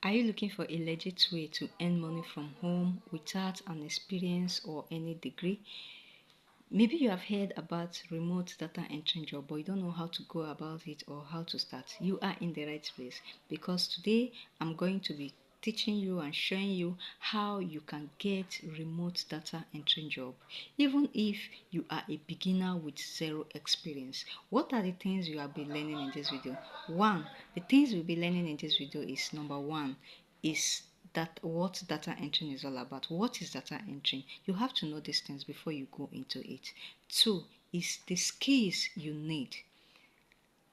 Are you looking for a legit way to earn money from home without an experience or any degree? Maybe you have heard about remote data entry job, but you don't know how to go about it or how to start. You are in the right place because today I'm going to be teaching you and showing you how you can get remote data entry job even if you are a beginner with zero experience. What are the things you have been learning in this video? The things you'll be learning in this video is number one is that what data entry is all about. What is data entry? You have to know these things before you go into it. Two is the skills you need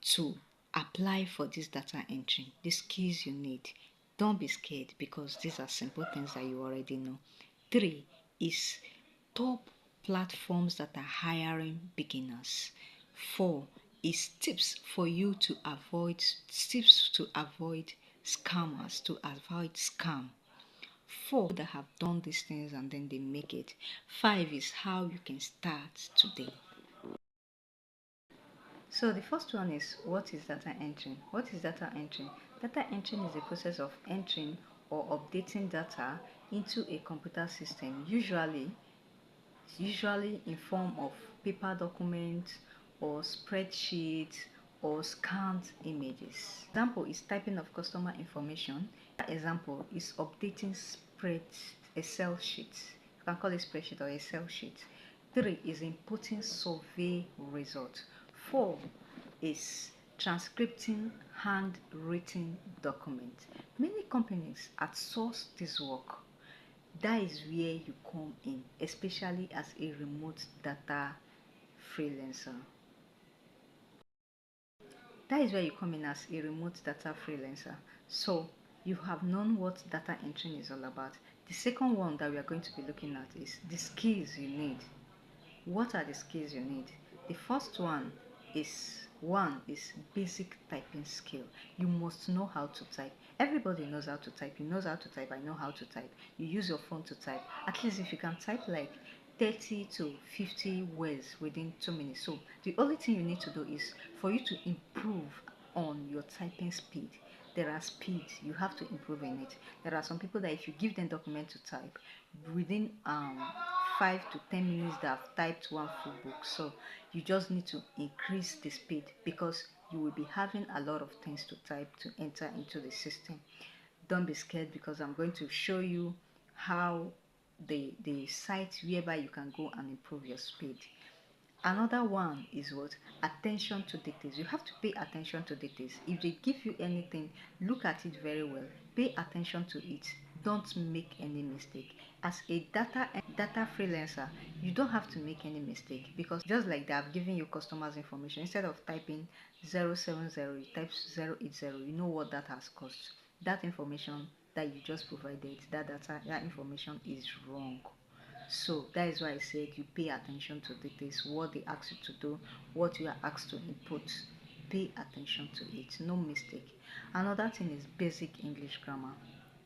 to apply for this data entry. The skills you need. Don't be scared because these are simple things that you already know. Three is top platforms that are hiring beginners. Four is tips for you to avoid scammers, to avoid scam. Four that have done these things and then they make it. Five is how you can start today. So the first one is, what is data entry? What is data entry? Data entry is the process of entering or updating data into a computer system, usually in form of paper documents or spreadsheets or scanned images. Example is typing of customer information. Example is updating Excel sheets. You can call it spreadsheet or Excel sheet. 3 is inputting survey result. 4 is transcripting handwritten document. Many companies outsource this work. That is where you come in, especially as a remote data freelancer. That is where you come in as a remote data freelancer. So you have known what data entry is all about. The second one that we are going to be looking at is the skills you need. What are the skills you need? The first one is basic typing skill. You must know how to type. Everybody knows how to type. You know how to type. I know how to type. You use your phone to type. At least if you can type like 30 to 50 words within 2 minutes. So the only thing you need to do is for you to improve on your typing speed. There are speeds you have to improve in it. There are some people that if you give them document to type within 5 to 10 minutes they have typed one full book. So you just need to increase the speed because you will be having a lot of things to type to enter into the system. Don't be scared because I'm going to show you how the site whereby you can go and improve your speed. Another one is what? Attention to details. You have to pay attention to details. If they give you anything, look at it very well. Pay attention to it. Don't make any mistake. As a data freelancer, you don't have to make any mistake because just like they have given you customers information, instead of typing 070, you type 080. You know what that has cost. That information that you just provided, that information is wrong. So that is why I said you pay attention to details, what they ask you to do, what you are asked to input. Pay attention to it, no mistake. Another thing is basic English grammar.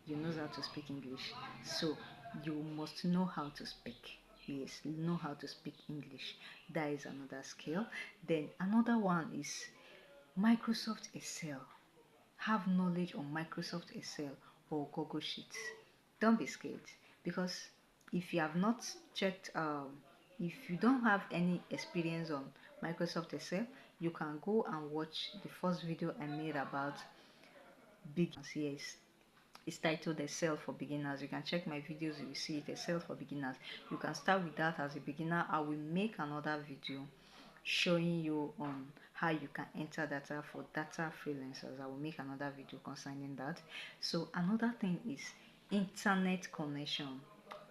You know how to speak English, so you must know how to speak. Yes, know how to speak English. That is another skill. Then another one is Microsoft Excel. Have knowledge on Microsoft Excel or Google Sheets. Don't be scared because if you have not checked, if you don't have any experience on Microsoft Excel, you can go and watch the first video I made about beginners. Yes, it's titled Excel for Beginners. You can check my videos, you will see it, Excel for Beginners. You can start with that as a beginner. I will make another video showing you on how you can enter data for data freelancers. I will make another video concerning that. So another thing is internet connection,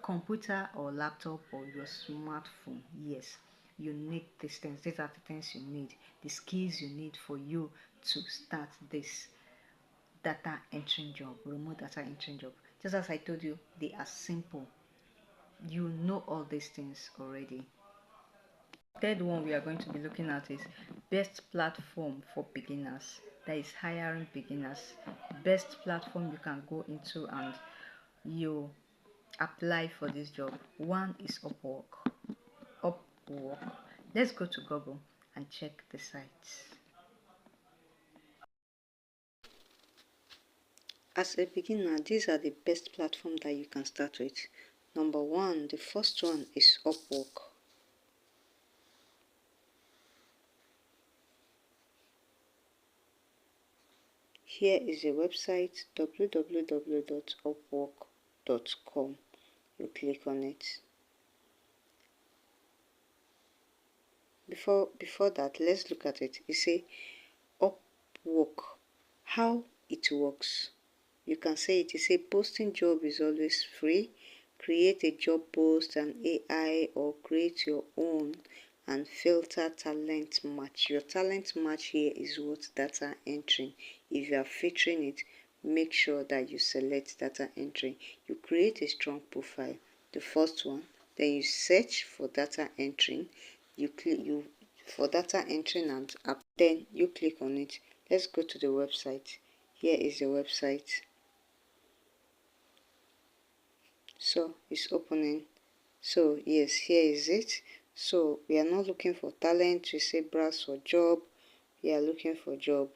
computer or laptop or your smartphone. Yes, you need these things. These are the things you need, the skills you need for you to start this data entry job, remote data entry job. Just as I told you, they are simple. You know all these things already. Third one we are going to be looking at is best platform for beginners. That is hiring beginners. Best platform you can go into and you apply for this job. One is Upwork. Let's go to Google and check the sites. As a beginner, these are the best platforms that you can start with. Number one, the first one is Upwork. Here is a website, www.upwork.com. You click on it. Before that, let's look at it. You say Upwork, how it works. You can say it. You say posting job is always free. Create a job post, an AI, or create your own and filter talent match. Your talent match here is what data entry. If you are featuring it, make sure that you select data entry. You create a strong profile, the first one. Then you search for data entry. You click for data entry and app. Then you click on it. Let's go to the website. Here is the website. So it's opening. So yes, here is it. So we are not looking for talent. We say browse for job. We are looking for job.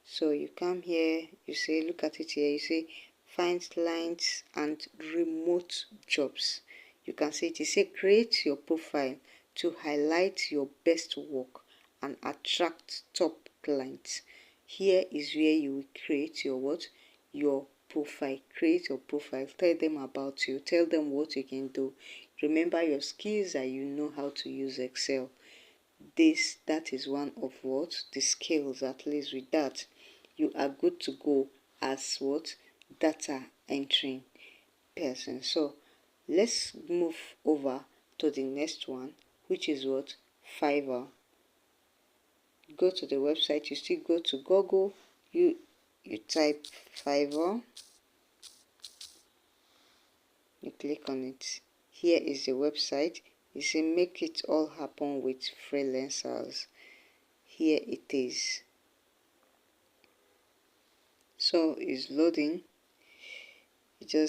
So you come here, you say, look at it here. You say find clients and remote jobs. You can see it. You say create your profile to highlight your best work and attract top clients. Here is where you will create your what? Your profile. Create your profile. Tell them about you. Tell them what you can do. Remember your skills, that you know how to use Excel. That is one of what? The skills. At least with that, you are good to go as what? Data entering person. So let's move over to the next one, which is what? Fiverr. Go to the website. You still go to Google. You type Fiverr. You click on it. Here is the website. You say make it all happen with freelancers. Here it is. So it's loading. You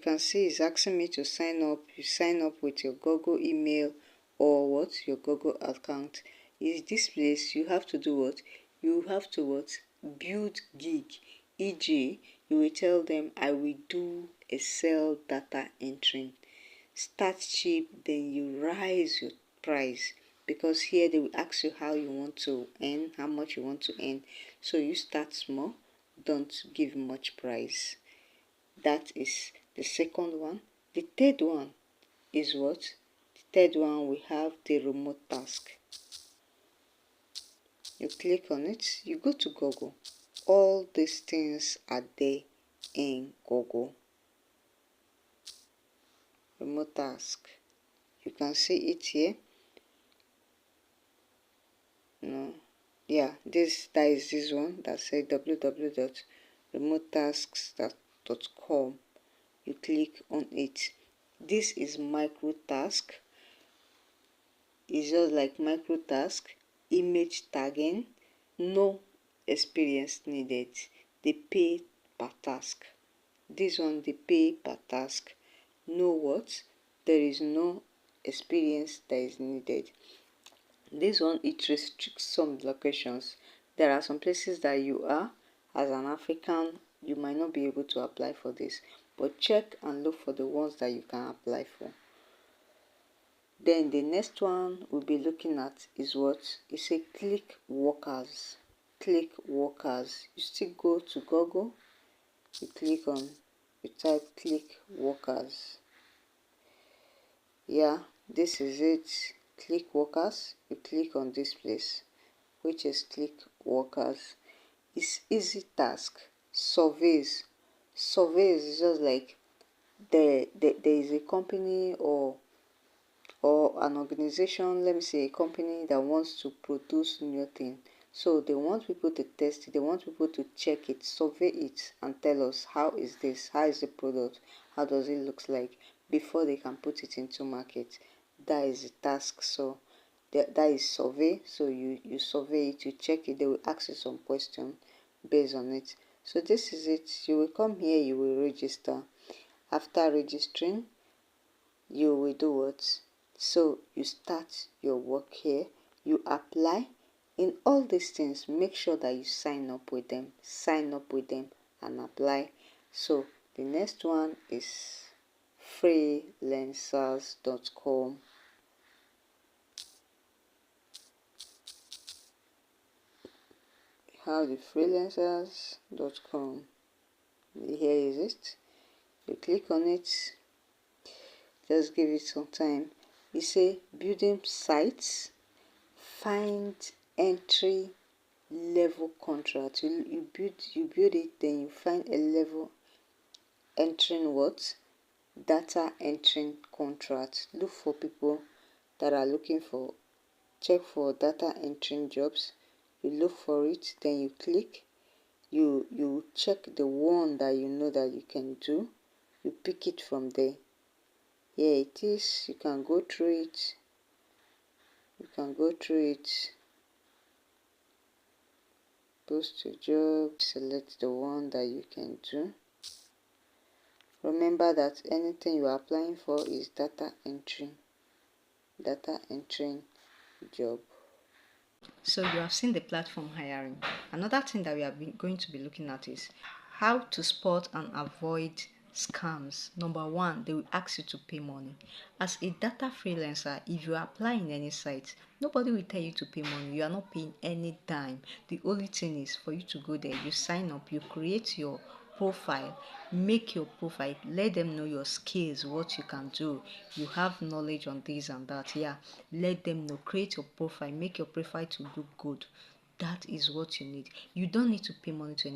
can see it's asking me to sign up. You sign up with your Google email or what? Your Google account. Is this place you have to do what? You have to what? Build gig. E.g., you will tell them I will do Excel data entering. Start cheap, then you rise your price, because here they will ask you how you want to earn, how much you want to earn. So you start small, don't give much price. That is the second one. The third one is what? The third one, we have the Remotasks. You click on it, you go to Google. All these things are there in Google. Remotasks. You can see it here. No. Yeah, that is this one that says www.remotasks.com. You click on it. This is micro task. It's just like micro task. Image tagging. No experience needed. They pay per task. This one they pay per task. No what? There is no experience that is needed. This one, it restricts some locations. There are some places that you are, as an African, you might not be able to apply for this, but check and look for the ones that you can apply for. Then the next one we'll be looking at is what? It's a Clickworkers. Clickworkers. You still go to Google, you type Clickworkers. Yeah, this is it. Clickworkers. You click on this place, which is Clickworkers. It's easy task. Surveys is just like there is a company or an organization, let me say a company that wants to produce new thing. So they want people to test it, they want people to check it, survey it, and tell us how is this, how is the product, how does it look like, before they can put it into market. That is the task. So that is survey. So you survey it, you check it, they will ask you some questions based on it. So this is it. You will come here, you will register. After registering, you will do what? So you start your work here, you apply. In all these things, make sure that you sign up with them, and apply. So the next one is freelancers.com. Have the freelancers.com. Here is it. You click on it, just give it some time. You say building sites, find entry level contract. You build it, then you find a level entering what? Data entering contract. Look for people that are looking for, check for data entering jobs. You look for it, then you click. You check the one that you know that you can do. You pick it from there. Here it is. You can go through it. Post a job, select the one that you can do. Remember that anything you are applying for is data entering job. So you have seen the platform hiring. Another thing that we are going to be looking at is how to spot and avoid scams. Number one, they will ask you to pay money. As a data freelancer, if you apply in any site, nobody will tell you to pay money. You are not paying any dime. The only thing is for you to go there, you sign up, you create your profile, make your profile, let them know your skills, what you can do, you have knowledge on this and that. Yeah, let them know, create your profile, make your profile to look good. That is what you need. You don't need to pay money to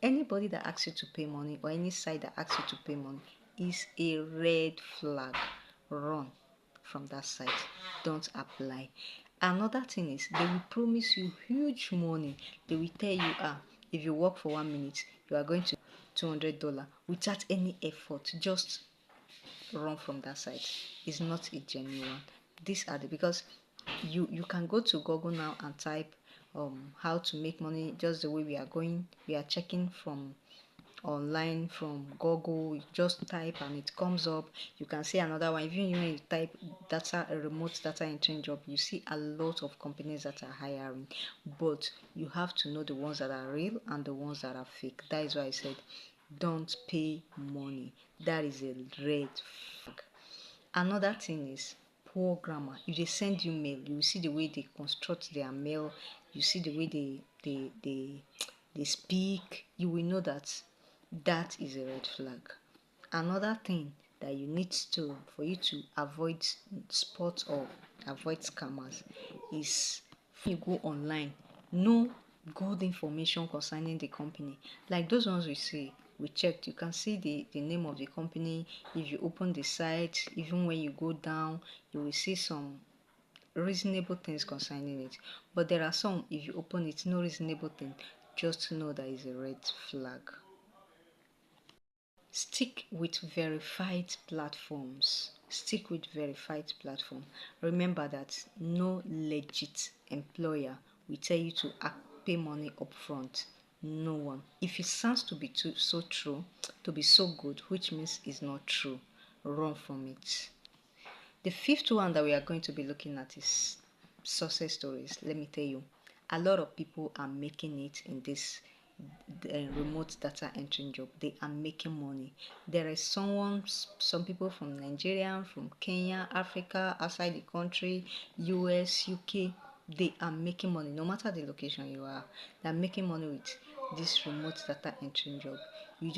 anybody that asks you to pay money, or any site that asks you to pay money, is a red flag. Run from that site, don't apply. Another thing is they will promise you huge money. They will tell you, if you work for 1 minute, you are going to $200 without any effort. Just run from that site. It's not a genuine. These are the, because you can go to Google now and type how to make money, just the way we are checking from online from Google. You just type and it comes up. You can see another one. Even when you type data, a remote data entry job, you see a lot of companies that are hiring, but you have to know the ones that are real and the ones that are fake. That is why I said don't pay money. That is a red flag. Another thing is poor grammar. If they send you mail, you see the way they construct their mail, you see the way they speak, you will know that that is a red flag. Another thing that you need to, for you to avoid spot or avoid scammers, is when you go online, know good information concerning the company. Like those ones we see, we checked, you can see the name of the company. If you open the site, even when you go down, you will see some reasonable things concerning it. But there are some, if you open it, no reasonable thing, just know that is a red flag. Stick with verified platforms. Stick with verified platform. Remember that no legit employer will tell you to pay money upfront. No one. If it sounds to be so true, to be so good, which means it's not true, run from it. The fifth one that we are going to be looking at is success stories. Let me tell you, a lot of people are making it in this remote data entry job. They are making money. There is some people from Nigeria, from Kenya, Africa, outside the country, US, UK. They are making money no matter the location you are. They are making money with this remote data entry job. You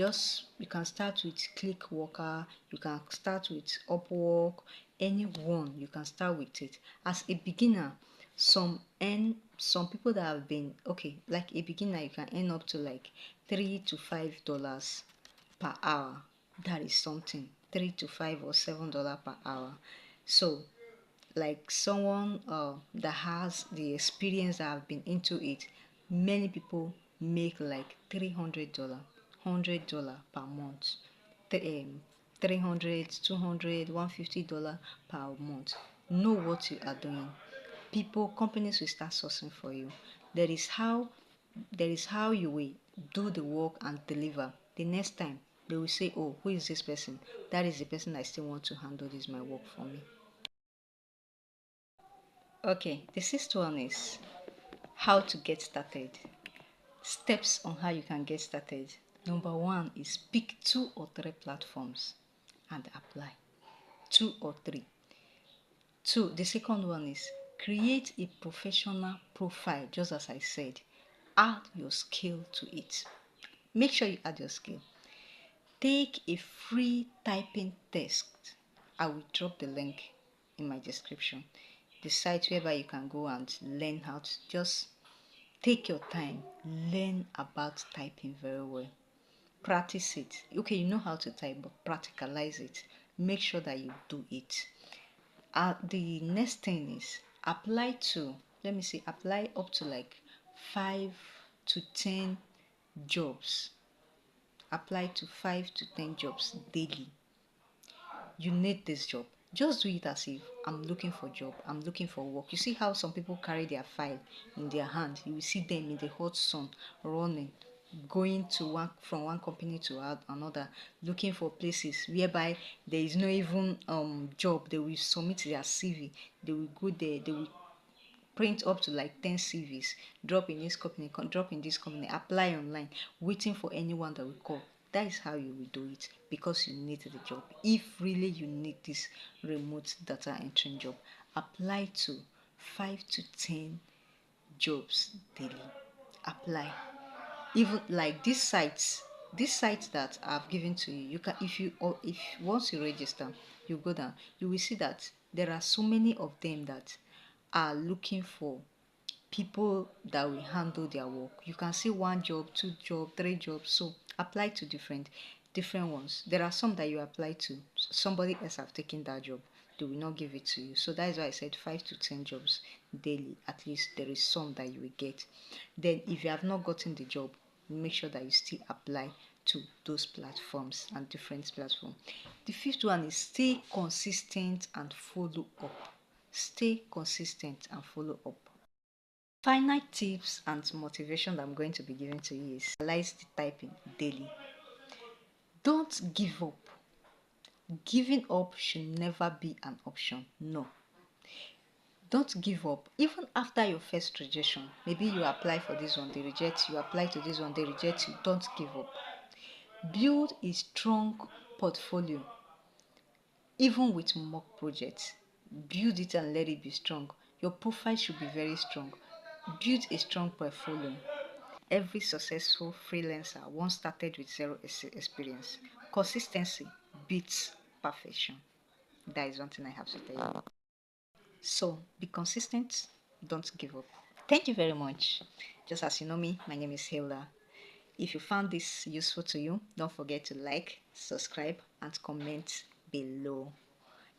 can start with Clickworker, you can start with Upwork, anyone you can start with it. As a beginner, some people that have been okay, like a beginner, you can earn up to like $3 to $5 per hour. That is something. $3 to $5 or $7 per hour. So like someone that has the experience that have been into it, many people make like $300, $100 per month, 300, 200, $150 per month. Know what you are doing. Companies will start sourcing for you. There is how you will do the work and deliver. The next time they will say, oh, who is this person? That is the person I still want to handle this my work for me. Okay, the sixth one is how to get started. Steps on how you can get started. Number one is pick 2 or 3 platforms and apply. 2 or 3. Two, the second one is create a professional profile, just as I said. Add your skill to it. Make sure you add your skill. Take a free typing test. I will drop the link in my description. The site whereby you can go and learn how to just take your time, learn about typing very well. Practice it. Okay, you know how to type, but practicalize it. Make sure that you do it. The next thing is apply to, let me see, apply up to like 5 to 10 jobs. Apply to 5 to 10 jobs daily. You need this job. Just do it as if I'm looking for job, I'm looking for work. You see how some people carry their file in their hand. You will see them in the hot sun running, going to one from one company to another, looking for places whereby there is no even job. They will submit their CV. They will go there. They will print up to like 10 CVs, drop in this company, drop in this company, apply online, waiting for anyone that will call. That is how you will do it, because you need the job. If really you need this remote data entry job, apply to 5 to 10 jobs daily. Apply. Even like these sites that I've given to you, you can, if once you register, you go down, you will see that there are so many of them that are looking for people that will handle their work. You can see 1 job, 2 job, 3 jobs. So apply to different ones. There are some that you apply to, somebody else have taken that job, they will not give it to you. So that is why I said 5 to 10 jobs daily. At least there is some that you will get. Then if you have not gotten the job, make sure that you still apply to those platforms and different platforms. The fifth one is stay consistent and follow up. Stay consistent and follow up. Final tips and motivation that I'm going to be giving to you is analyze the typing daily. Don't give up. Giving up should never be an option. No. Don't give up. Even after your first rejection, maybe you apply for this one, they reject you, apply to this one, they reject you. Don't give up. Build a strong portfolio. Even with mock projects, build it and let it be strong. Your profile should be very strong. Build a strong portfolio. Every successful freelancer once started with zero experience. Consistency beats perfection. That is one thing I have to tell you. So be consistent, don't give up. Thank you very much. Just as you know me, my name is Hilda. If you found this useful to you, don't forget to like, subscribe, and comment below.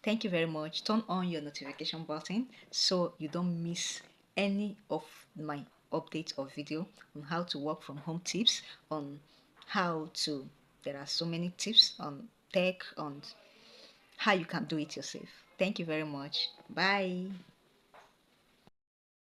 Thank you very much. Turn on your notification button so you don't miss any of my updates or video on how to work from home tips, on how to, there are so many tips on tech, on how you can do it yourself. Thank you very much. Bye.